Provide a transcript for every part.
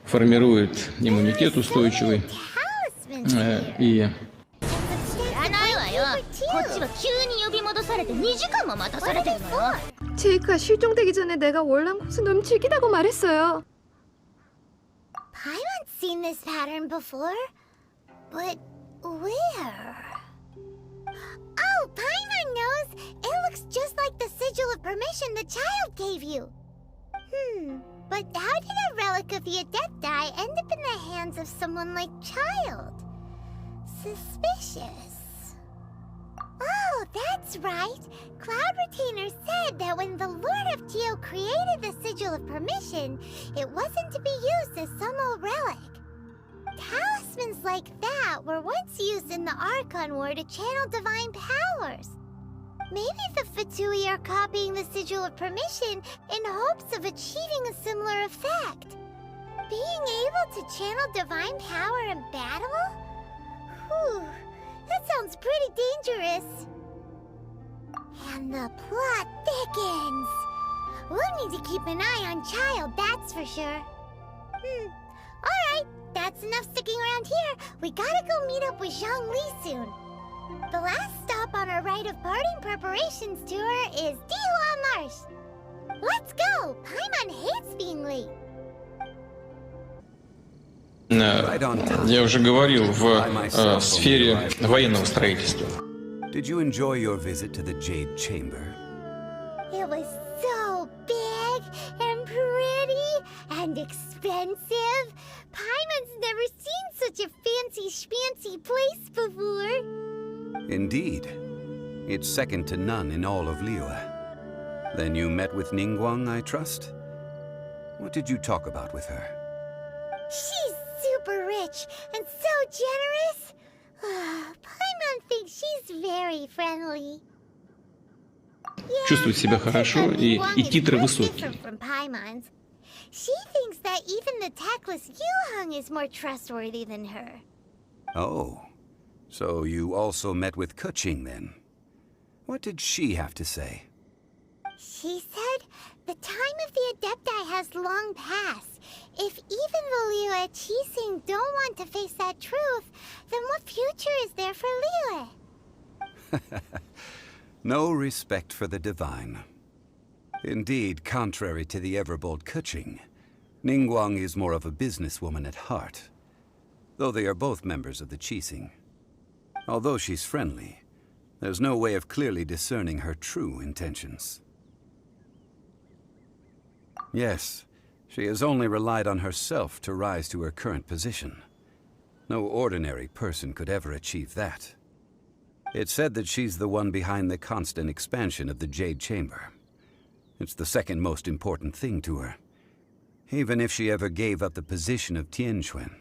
формирует иммунитет устойчивый. И 知らないわよ。こっちは急に呼び戻されて2時間も待たされてるのよ。 제이크가 실종되기 전에 내가 월남 코스 너무 즐기다고 말했어요. Paimon's seen this pattern before, but where? Oh, Paimon knows! It looks just like the Sigil of Permission the child gave you. But how did a relic of the Adepti end up in the hands of someone like Child? Suspicious. Oh, that's right. Cloud Retainer said that when the Lord of Geo created the Sigil of Permission, it wasn't to be used as some old relic. Talismans like that were once used in the Archon War to channel divine powers. Maybe the Fatui are copying the Sigil of Permission in hopes of achieving a similar effect. Being able to channel divine power in battle? Whew, that sounds pretty dangerous. And the plot thickens. We'll need to keep an eye on Child, that's for sure. Alright, that's enough sticking around here. We gotta go meet up with Zhongli soon. The last stop on our rite of parting preparations tour is Dihua Marsh. Let's go! Paimon hates being late. я уже говорил, в сфере военного строительства. Did you enjoy your visit to the Jade Chamber? It was so big and pretty and expensive. Paimon's never seen such a fancy schmancy place before. Indeed. It's second to none in all of Liyue. Then you met with Ningguang, I trust? What did you talk about with her? She's super rich and so generous. Paimon thinks she's very friendly. Чувствует себя хорошо, и титры высокие. From Paimon's. She thinks that even the tactless Yuheng is more trustworthy than her. Oh, so you also met with Keqing then? What did she have to say? She said the time of the Adepti has long passed. If even the Liyue Qixing don't want to face that truth, then what future is there for Liyue? No respect for the divine. Indeed, contrary to the ever-bold Keqing, Ningguang is more of a businesswoman at heart, though they are both members of the Qixing. Although she's friendly, there's no way of clearly discerning her true intentions. Yes, she has only relied on herself to rise to her current position. No ordinary person could ever achieve that. It's said that she's the one behind the constant expansion of the Jade Chamber. It's the second most important thing to her. Even if she ever gave up the position of Tianquan,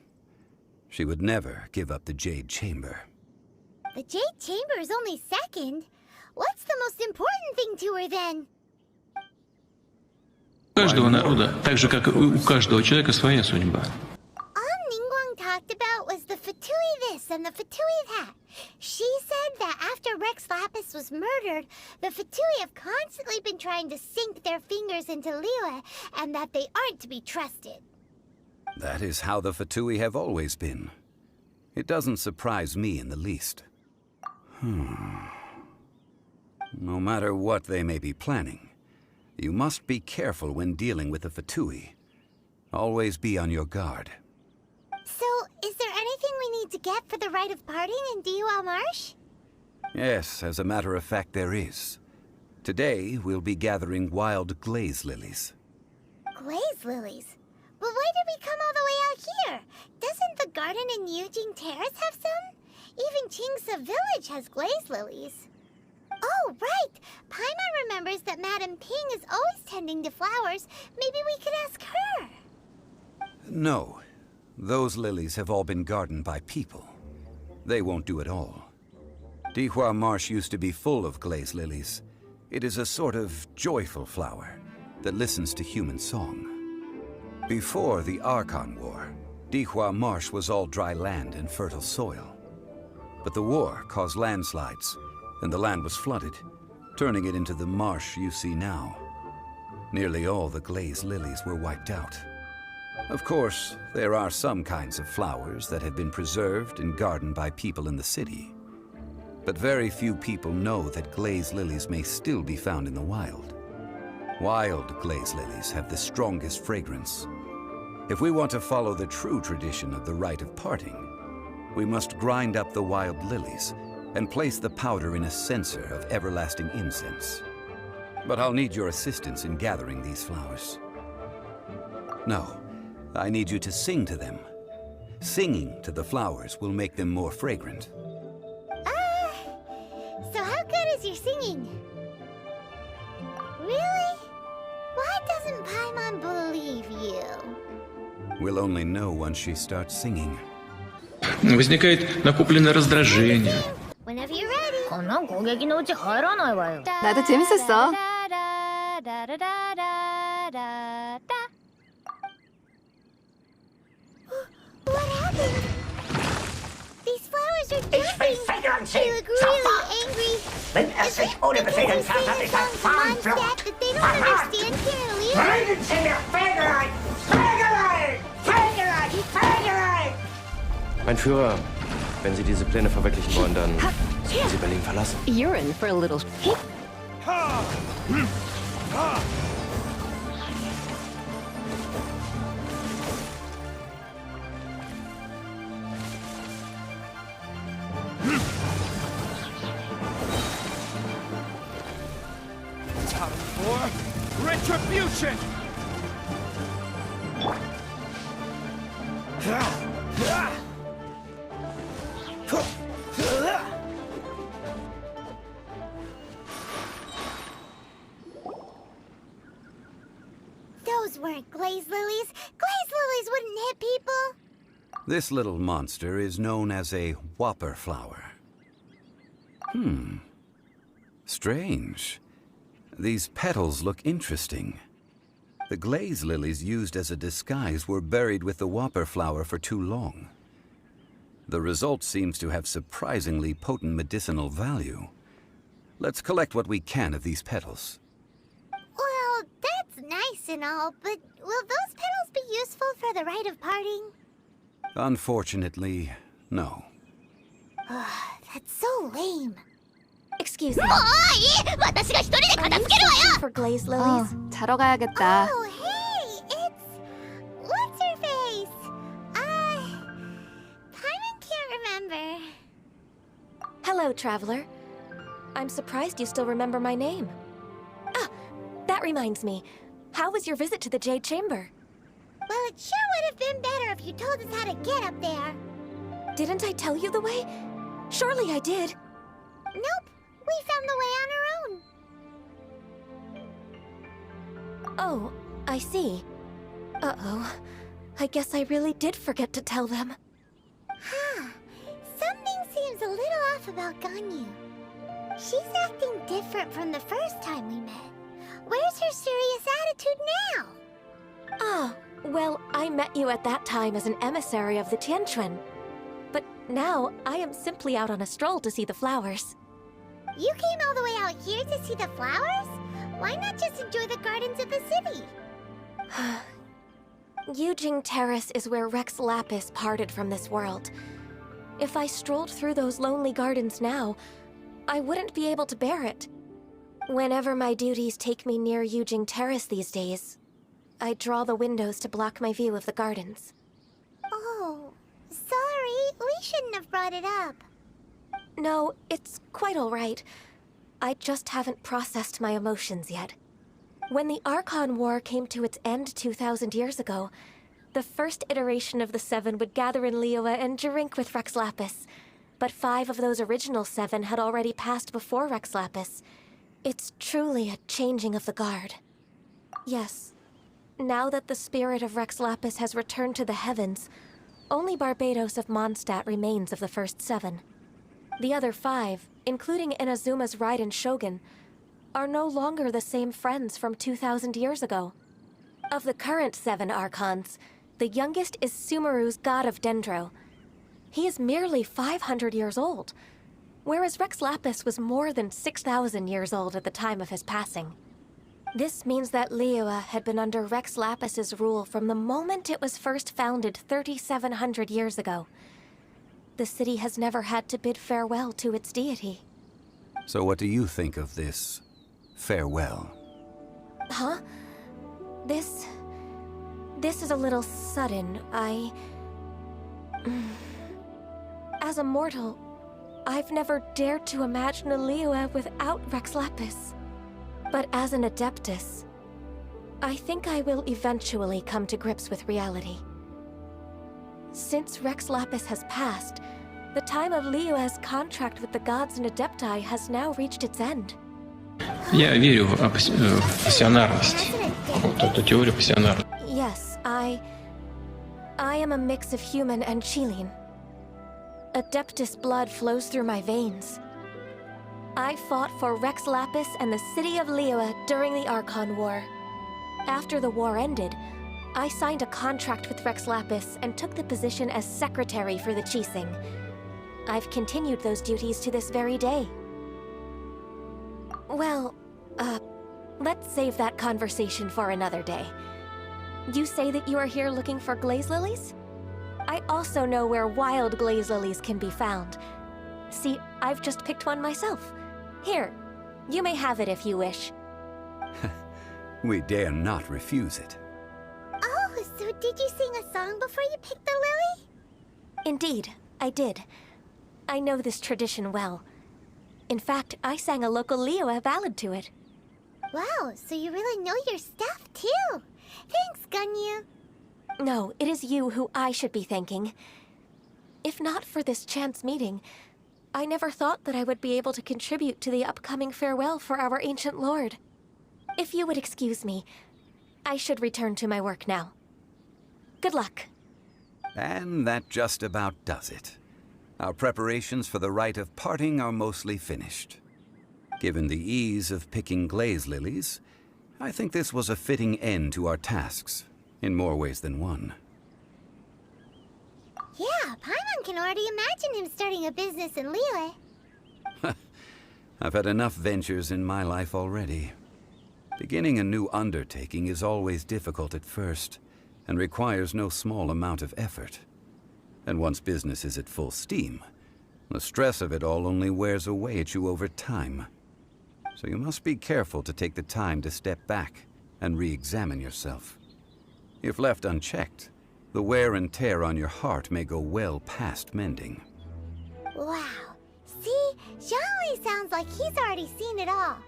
she would never give up the Jade Chamber. The Jade Chamber is only second. What's the most important thing to her then? У каждого народа, так же как и у каждого человека, своя судьба. All Ningguang talked about was the Fatui this and the Fatui that. She said that after Rex Lapis was murdered, the Fatui have constantly been trying to sink their fingers into Liyue, and that they aren't to be trusted. That is how the Fatui have always been. It doesn't surprise me in the least. No matter what they may be planning, you must be careful when dealing with the Fatui. Always be on your guard. So, is there anything we need to get for the rite of parting in Dihua Marsh? Yes, as a matter of fact, there is. Today, we'll be gathering wild glaze lilies. Glaze lilies? But why did we come all the way out here? Doesn't the garden in Yujing Terrace have some? Even Qingse Village has glaze lilies. Oh, right! Paimon remembers that Madame Ping is always tending to flowers. Maybe we could ask her. No. Those lilies have all been gardened by people. They won't do it all. Dihua Marsh used to be full of glaze lilies. It is a sort of joyful flower that listens to human song. Before the Archon War, Dihua Marsh was all dry land and fertile soil. But the war caused landslides, and the land was flooded, turning it into the marsh you see now. Nearly all the glaze lilies were wiped out. Of course, there are some kinds of flowers that have been preserved and gardened by people in the city. But very few people know that glaze lilies may still be found in the wild. Wild glaze lilies have the strongest fragrance. If we want to follow the true tradition of the rite of parting, we must grind up the wild lilies and place the powder in a censer of everlasting incense. But I'll need your assistance in gathering these flowers. No, I need you to sing to them. Singing to the flowers will make them more fragrant. So how good is your singing? Really? Why doesn't Paimon believe you? We'll only know once she starts singing. Возникает накопленное раздражение. Whenever you're ready. こんなん攻撃のうち入らないわよ。 나도 재밌었어. What happened? These flowers are Ich will jumping. Federn They sehen! look really Sofort! angry. Wenn es sich ohne Befehl entfernt hat, ist das Farnflucht! That they don't Verrat! understand clearly. Bringen Sie mir Federei! Federei! Federei! Federei! Mein Führer, wenn Sie diese Pläne verwirklichen wollen, dann sollten Sie Berlin verlassen. You're in for a little. Time for retribution! Those weren't glaze lilies. Glaze lilies wouldn't hit people. This little monster is known as a whopper flower. Strange. These petals look interesting. The glaze lilies used as a disguise were buried with the whopper flower for too long. The result seems to have surprisingly potent medicinal value. Let's collect what we can of these petals. Well, that's nice and all, but will those petals be useful for the rite of parting? Unfortunately, no. That's so lame. Excuse me. もういい! 私が一人で片付けるわよ! For glazed lilies. 자러 가야겠다. Oh, hey! It's... What's her face? Paimon can't remember. Hello, traveler. I'm surprised you still remember my name. Ah, that reminds me. How was your visit to the Jade Chamber? Well, it sure would have been better if you told us how to get up there. Didn't I tell you the way? Surely I did. Nope. We found the way on our own. Oh, I see. Uh-oh. I guess I really did forget to tell them. Huh. Something seems a little off about Ganyu. She's acting different from the first time we met. Where's her serious attitude now? Ah, well, I met you at that time as an emissary of the Tianquan. But now, I am simply out on a stroll to see the flowers. You came all the way out here to see the flowers? Why not just enjoy the gardens of the city? Yujing Terrace is where Rex Lapis parted from this world. If I strolled through those lonely gardens now, I wouldn't be able to bear it. Whenever my duties take me near Yujing Terrace these days, I draw the windows to block my view of the gardens. Oh, sorry. We shouldn't have brought it up. No, it's quite all right. I just haven't processed my emotions yet. When the Archon War came to its end 2,000 years ago, the first iteration of the Seven would gather in Liyue and drink with Rex Lapis. But 5 of those original 7 had already passed before Rex Lapis. It's truly a changing of the guard. Yes, now that the spirit of Rex Lapis has returned to the heavens, only Barbados of Mondstadt remains of the first 7. The other 5, including Inazuma's Raiden Shogun, are no longer the same friends from 2,000 years ago. Of the current 7 Archons, the youngest is Sumeru's God of Dendro. He is merely 500 years old, whereas Rex Lapis was more than 6,000 years old at the time of his passing. This means that Liyue had been under Rex Lapis's rule from the moment it was first founded 3,700 years ago. The city has never had to bid farewell to its deity. So what do you think of this farewell? Huh? This is a little sudden. As a mortal, I've never dared to imagine a Liyue without Rex Lapis. But as an Adeptus, I think I will eventually come to grips with reality. Since Rex Lapis has passed, the time of Liyue's contract with the gods and Adepti has now reached its end. Я верю в пассионарность. Вот эту теорию пассионарности. Yes, I am a mix of human and Chilean. Adeptus blood flows through my veins. I fought for Rex Lapis and the city of Liyue during the Archon War. After the war ended, I signed a contract with Rex Lapis and took the position as secretary for the Qixing. I've continued those duties to this very day. Well, let's save that conversation for another day. You say that you are here looking for glaze lilies? I also know where wild glaze lilies can be found. See, I've just picked one myself. Here, you may have it if you wish. We dare not refuse it. Oh, so did you sing a song before you picked the lily? Indeed, I did. I know this tradition well. In fact, I sang a local Liyue ballad to it. Wow, so you really know your stuff, too. Thanks, Gunyu. No, it is you who I should be thanking. If not for this chance meeting, I never thought that I would be able to contribute to the upcoming farewell for our ancient lord. If you would excuse me, I should return to my work now. Good luck. And that just about does it. Our preparations for the rite of parting are mostly finished. Given the ease of picking glaze lilies, I think this was a fitting end to our tasks, in more ways than one. Yeah, Paimon can already imagine him starting a business in Liyue. I've had enough ventures in my life already. Beginning a new undertaking is always difficult at first, and requires no small amount of effort. And once business is at full steam, the stress of it all only wears away at you over time. So you must be careful to take the time to step back and re-examine yourself. If left unchecked, the wear and tear on your heart may go well past mending. Wow. See? Zhongli sounds like he's already seen it all.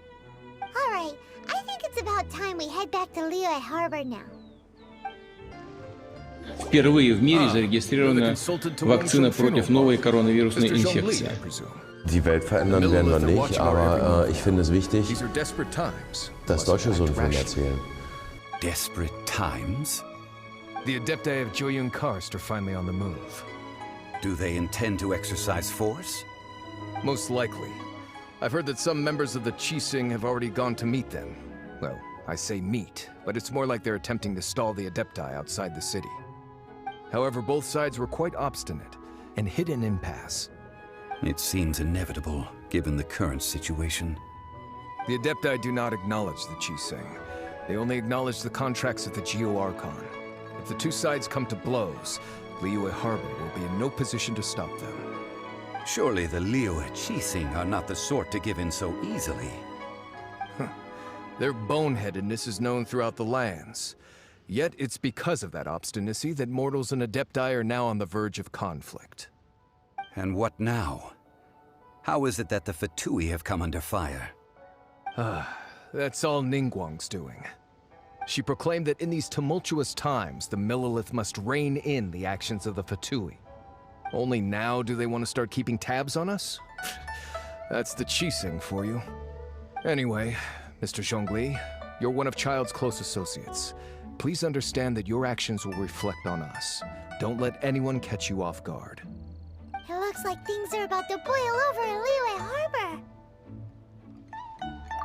Alright, I think it's about time we head back to Liyue Harbor now. Впервые в мире зарегистрирована вакцина против новой коронавирусной инфекции. Die Welt verändern werden wir nicht, aber ich finde es wichtig, dass Deutsche so viel erzählen. Desperate times? The Adepti of Joyun Karst are finally on the move. Do they intend to exercise force? Most likely. I've heard that some members of the Qixing have already gone to meet them. Well, I say meet, but it's more like they're attempting to stall the Adepti outside the city. However, both sides were quite obstinate and hit an impasse. It seems inevitable, given the current situation. The Adepti do not acknowledge the Qixing. They only acknowledge the contracts of the Geo-Archon. If the two sides come to blows, Liyue Harbor will be in no position to stop them. Surely the Liyue Qixing are not the sort to give in so easily. Their boneheadedness is known throughout the lands. Yet it's because of that obstinacy that mortals and Adepti are now on the verge of conflict. And what now? How is it that the Fatui have come under fire? That's all Ningguang's doing. She proclaimed that in these tumultuous times, the Millelith must rein in the actions of the Fatui. Only now do they want to start keeping tabs on us? That's the Qixing for you. Anyway, Mr. Zhongli, you're one of Child's close associates. Please understand that your actions will reflect on us. Don't let anyone catch you off guard. It looks like things are about to boil over in Liyue Harbor.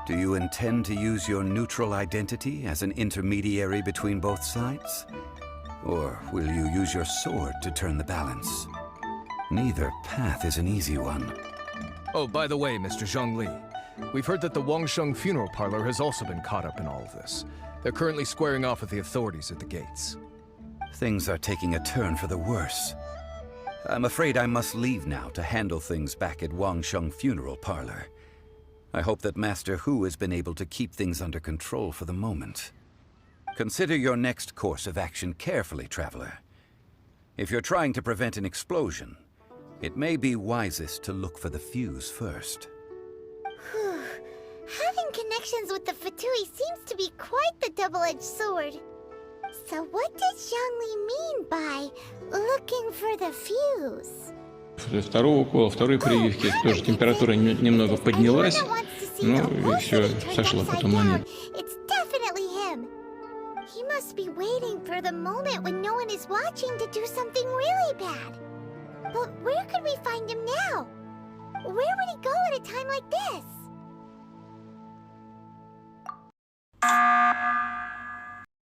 Do you intend to use your neutral identity as an intermediary between both sides? Or will you use your sword to turn the balance? Neither path is an easy one. Oh, by the way, Mr. Zhongli, We've heard that the Wangsheng funeral parlor has also been caught up in all of this. They're currently squaring off with the authorities at the gates. Things are taking a turn for the worse. I'm afraid I must leave now to handle things back at Wangsheng funeral parlor. I hope that Master Hu has been able to keep things under control for the moment. Consider your next course of action carefully, Traveler. If you're trying to prevent an explosion, it may be wisest to look for the fuse first. Having connections with the Fatui seems to be quite the double-edged sword. So what did Zhongli mean by looking for the fuse? После второго укола, второй прививки тоже температура немного поднялась, ну и все, сошло потом на нет. It's definitely him. He must be waiting for the moment when no one is watching to do something really bad. But where could we find him now? Where would he go at a time like this?